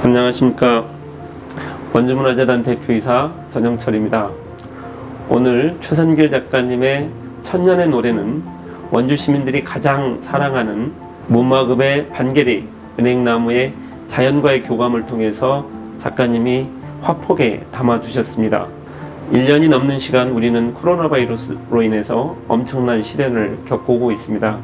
안녕하십니까. 원주문화재단 대표이사 전영철입니다. 오늘 최선길 작가님의 천년의 노래는 원주 시민들이 가장 사랑하는 문마급의 반계리 은행나무의 자연과의 교감을 통해서 작가님이 화폭에 담아주셨습니다. 1년이 넘는 시간 우리는 코로나 바이러스로 인해서 엄청난 시련을 겪고 있습니다.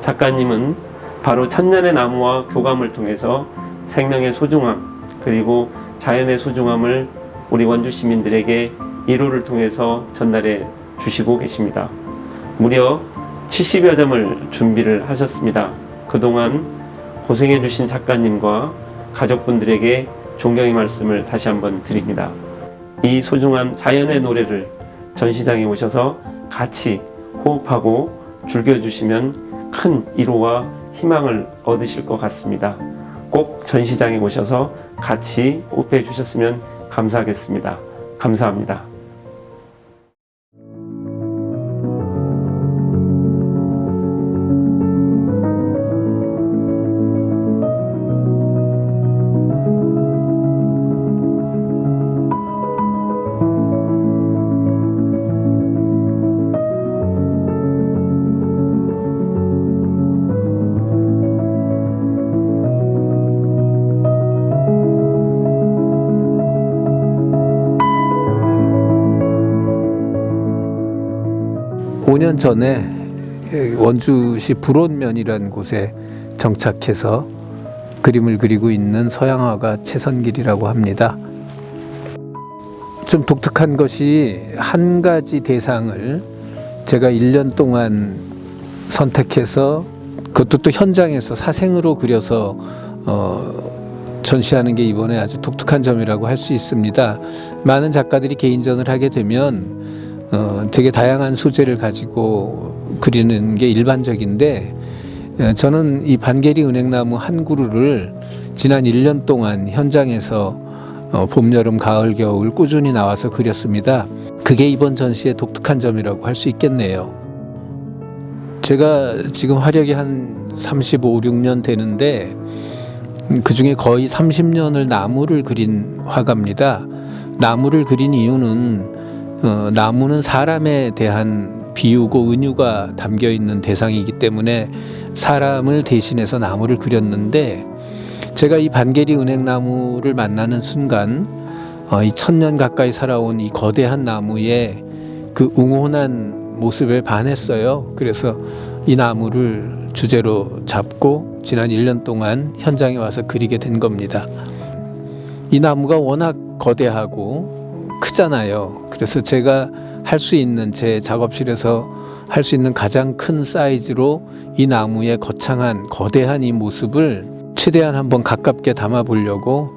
작가님은 바로 천년의 나무와 교감을 통해서 생명의 소중함 그리고 자연의 소중함을 우리 원주 시민들에게 이루를 통해서 전달해 주시고 계십니다. 무려 70여 점을 준비를 하셨습니다. 그동안 고생해 주신 작가님과 가족분들에게 존경의 말씀을 다시 한번 드립니다. 이 소중한 자연의 노래를 전시장에 오셔서 같이 호흡하고 즐겨주시면 큰 위로와 희망을 얻으실 것 같습니다. 꼭 전시장에 오셔서 같이 호흡해 주셨으면 감사하겠습니다. 감사합니다. 5년 전에 원주시 불온면이라는 곳에 정착해서 그림을 그리고 있는 서양화가 최선길이라고 합니다. 좀 독특한 것이 한 가지 대상을 제가 1년 동안 선택해서 그것도 또 현장에서 사생으로 그려서 전시하는 게 이번에 아주 독특한 점이라고 할 수 있습니다. 많은 작가들이 개인전을 하게 되면 되게 다양한 소재를 가지고 그리는 게 일반적인데 저는 이 반계리 은행나무 한 그루를 지난 1년 동안 현장에서 봄, 여름, 가을, 겨울 꾸준히 나와서 그렸습니다. 그게 이번 전시의 독특한 점이라고 할 수 있겠네요. 제가 지금 화력이 한 35, 6년 되는데 그 중에 거의 30년을 나무를 그린 화가입니다. 나무를 그린 이유는 나무는 사람에 대한 비유고 은유가 담겨있는 대상이기 때문에 사람을 대신해서 나무를 그렸는데 제가 이 반계리 은행나무를 만나는 순간 이 1000년 가까이 살아온 이 거대한 나무의 그 웅혼한 모습에 반했어요. 그래서 이 나무를 주제로 잡고 지난 1년 동안 현장에 와서 그리게 된 겁니다. 이 나무가 워낙 거대하고 크잖아요. 그래서 제가 할 수 있는 제 작업실에서 할 수 있는 가장 큰 사이즈로 이 나무의 거창한 거대한 이 모습을 최대한 한번 가깝게 담아 보려고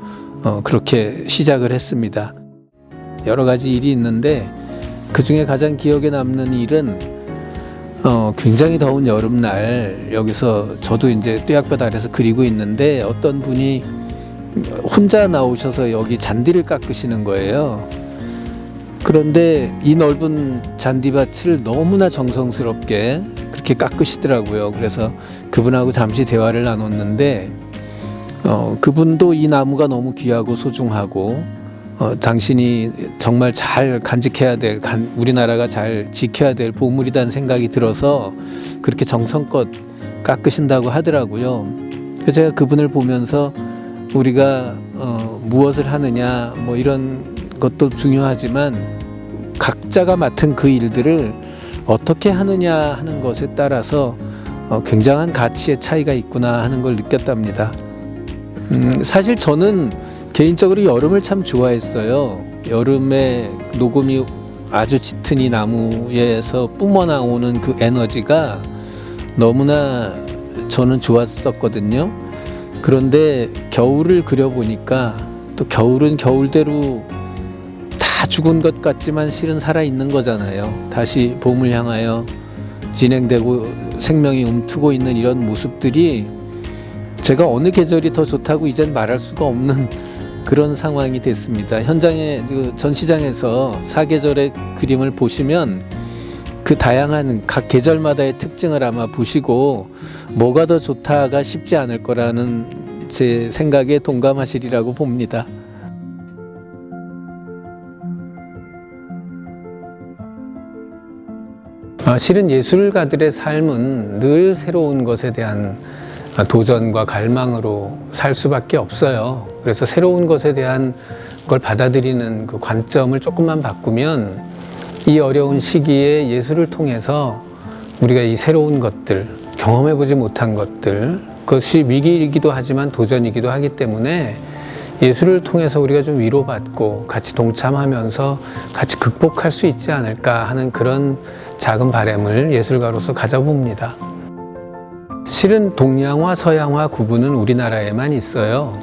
그렇게 시작을 했습니다. 여러 가지 일이 있는데 그 중에 가장 기억에 남는 일은 굉장히 더운 여름날 여기서 저도 이제 뙤약볕 아래서 그리고 있는데 어떤 분이 혼자 나오셔서 여기 잔디를 깎으시는 거예요. 그런데 이 넓은 잔디밭을 너무나 정성스럽게 그렇게 깎으시더라고요. 그래서 그분하고 잠시 대화를 나눴는데 그분도 이 나무가 너무 귀하고 소중하고 당신이 정말 잘 간직해야 될 우리나라가 잘 지켜야 될 보물이라는 생각이 들어서 그렇게 정성껏 깎으신다고 하더라고요. 그래서 제가 그분을 보면서 우리가 무엇을 하느냐 뭐 이런 것도 중요하지만 각자가 맡은 그 일들을 어떻게 하느냐 하는 것에 따라서 굉장한 가치의 차이가 있구나 하는 걸 느꼈답니다. 사실 저는 개인적으로 여름을 참 좋아했어요. 여름에 녹음이 아주 짙은 이 나무에서 뿜어나오는 그 에너지가 너무나 저는 좋았었거든요. 그런데 겨울을 그려보니까 또 겨울은 겨울대로 다 죽은 것 같지만 실은 살아있는 거잖아요. 다시 봄을 향하여 진행되고 생명이 움트고 있는 이런 모습들이 제가 어느 계절이 더 좋다고 이젠 말할 수가 없는 그런 상황이 됐습니다. 현장에 그 전시장에서 사계절의 그림을 보시면 그 다양한 각 계절마다의 특징을 아마 보시고 뭐가 더 좋다가 쉽지 않을 거라는 제 생각에 동감하시리라고 봅니다. 실은 예술가들의 삶은 늘 새로운 것에 대한 도전과 갈망으로 살 수밖에 없어요. 그래서 새로운 것에 대한 걸 받아들이는 그 관점을 조금만 바꾸면 이 어려운 시기에 예술을 통해서 우리가 이 새로운 것들, 경험해보지 못한 것들, 그것이 위기이기도 하지만 도전이기도 하기 때문에 예술을 통해서 우리가 좀 위로받고 같이 동참하면서 같이 극복할 수 있지 않을까 하는 그런 작은 바람을 예술가로서 가져봅니다. 실은 동양화, 서양화 구분은 우리나라에만 있어요.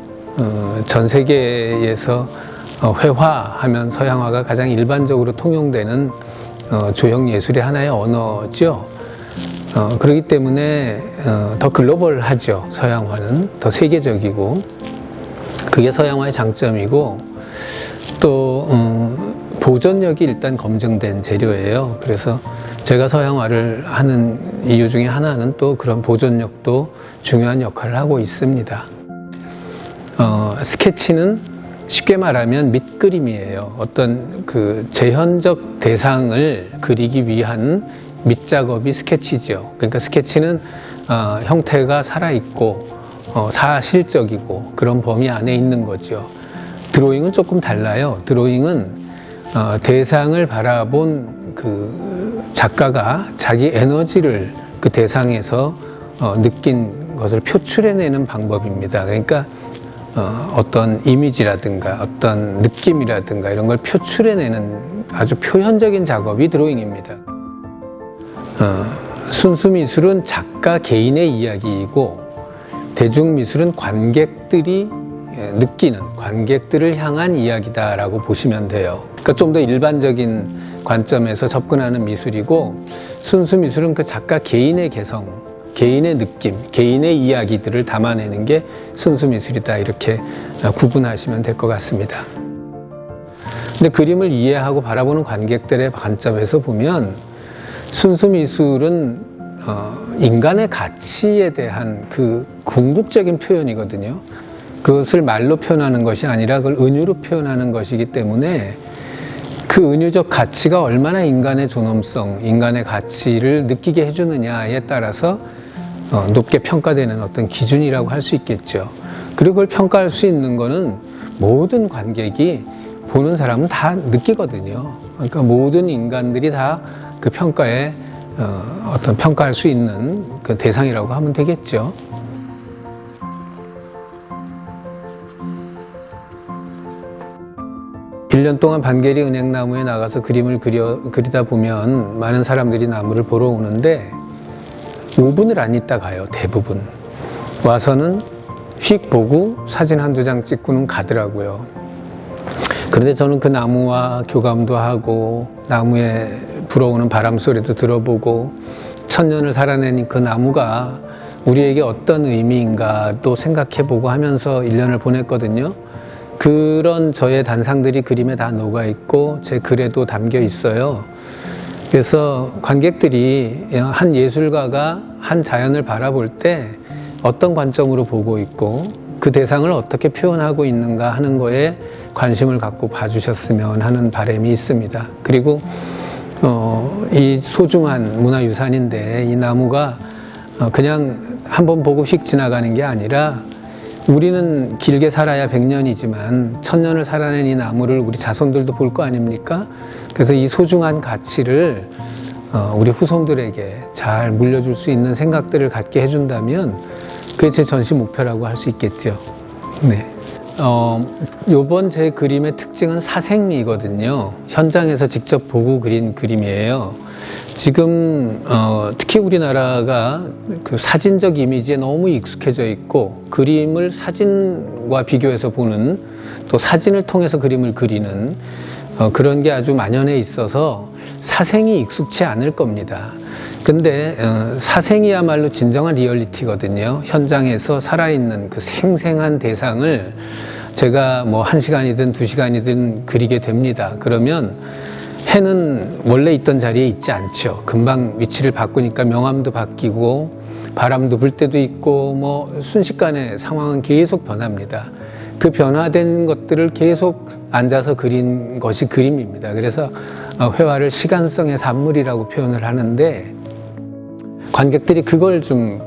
전 세계에서 회화하면 서양화가 가장 일반적으로 통용되는 조형 예술의 하나의 언어죠. 그렇기 때문에 더 글로벌하죠. 서양화는 더 세계적이고 그게 서양화의 장점이고 또 보존력이 일단 검증된 재료예요. 그래서 제가 서양화를 하는 이유 중에 하나는 또 그런 보존력도 중요한 역할을 하고 있습니다. 스케치는 쉽게 말하면 밑그림이에요. 어떤 그 재현적 대상을 그리기 위한 밑작업이 스케치죠. 그러니까 스케치는 형태가 살아있고 사실적이고 그런 범위 안에 있는 거죠. 드로잉은 조금 달라요. 드로잉은 대상을 바라본 그 작가가 자기 에너지를 그 대상에서 느낀 것을 표출해내는 방법입니다. 그러니까 어떤 이미지라든가 어떤 느낌이라든가 이런 걸 표출해내는 아주 표현적인 작업이 드로잉입니다. 순수 미술은 작가 개인의 이야기이고 대중미술은 관객들이 느끼는 관객들을 향한 이야기다라고 보시면 돼요. 그러니까 좀 더 일반적인 관점에서 접근하는 미술이고 순수 미술은 그 작가 개인의 개성, 개인의 느낌, 개인의 이야기들을 담아내는 게 순수 미술이다 이렇게 구분하시면 될 것 같습니다. 근데 그림을 이해하고 바라보는 관객들의 관점에서 보면 순수 미술은 인간의 가치에 대한 그 궁극적인 표현이거든요. 그것을 말로 표현하는 것이 아니라 그걸 은유로 표현하는 것이기 때문에 그 은유적 가치가 얼마나 인간의 존엄성, 인간의 가치를 느끼게 해주느냐에 따라서 높게 평가되는 어떤 기준이라고 할 수 있겠죠. 그리고 그걸 평가할 수 있는 거는 모든 관객이 보는 사람은 다 느끼거든요. 그러니까 모든 인간들이 다 그 평가에 어떤 평가할 수 있는 그 대상이라고 하면 되겠죠. 일 년 동안 반계리 은행나무에 나가서 그림을 그리다 보면 많은 사람들이 나무를 보러 오는데 5분을 안 있다 가요. 대부분. 와서는 휙 보고 사진 한두 장 찍고는 가더라고요. 그런데 저는 그 나무와 교감도 하고 나무에 불어오는 바람 소리도 들어보고 천년을 살아낸 그 나무가 우리에게 어떤 의미인가 또 생각해보고 하면서 1년을 보냈거든요. 그런 저의 단상들이 그림에 다 녹아있고 제 글에도 담겨 있어요. 그래서 관객들이 한 예술가가 한 자연을 바라볼 때 어떤 관점으로 보고 있고 그 대상을 어떻게 표현하고 있는가 하는 거에 관심을 갖고 봐주셨으면 하는 바람이 있습니다. 그리고 이 소중한 문화유산인데 이 나무가 그냥 한번 보고 휙 지나가는 게 아니라 우리는 길게 살아야 100년이지만 1000년을 살아낸 이 나무를 우리 자손들도 볼 거 아닙니까? 그래서 이 소중한 가치를 우리 후손들에게 잘 물려줄 수 있는 생각들을 갖게 해준다면 그게 제 전시 목표라고 할 수 있겠죠. 네. 요번 제 그림의 특징은 사생미거든요. 현장에서 직접 보고 그린 그림이에요. 지금 특히 우리나라가 그 사진적 이미지에 너무 익숙해져 있고 그림을 사진과 비교해서 보는 또 사진을 통해서 그림을 그리는 그런 게 아주 만연해 있어서 사생이 익숙치 않을 겁니다. 근데 사생이야말로 진정한 리얼리티거든요. 현장에서 살아있는 그 생생한 대상을 제가 뭐 1시간이든 2시간이든 그리게 됩니다. 그러면 해는 원래 있던 자리에 있지 않죠. 금방 위치를 바꾸니까 명암도 바뀌고 바람도 불 때도 있고 뭐 순식간에 상황은 계속 변합니다. 그 변화된 것들을 계속 앉아서 그린 것이 그림입니다. 그래서 회화를 시간성의 산물이라고 표현을 하는데 관객들이 그걸 좀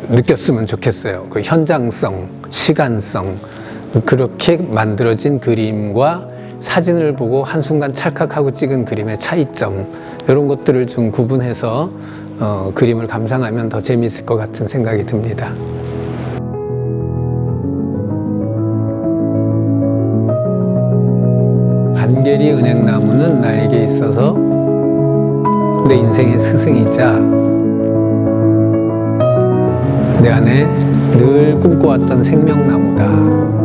느꼈으면 좋겠어요. 그 현장성, 시간성, 그렇게 만들어진 그림과 사진을 보고 한순간 찰칵하고 찍은 그림의 차이점, 이런 것들을 좀 구분해서 그림을 감상하면 더 재미있을 것 같은 생각이 듭니다. 반계리 은행나무는 나에게 있어서 내 인생의 스승이자 내 안에 늘 꿈꿔왔던 생명나무다.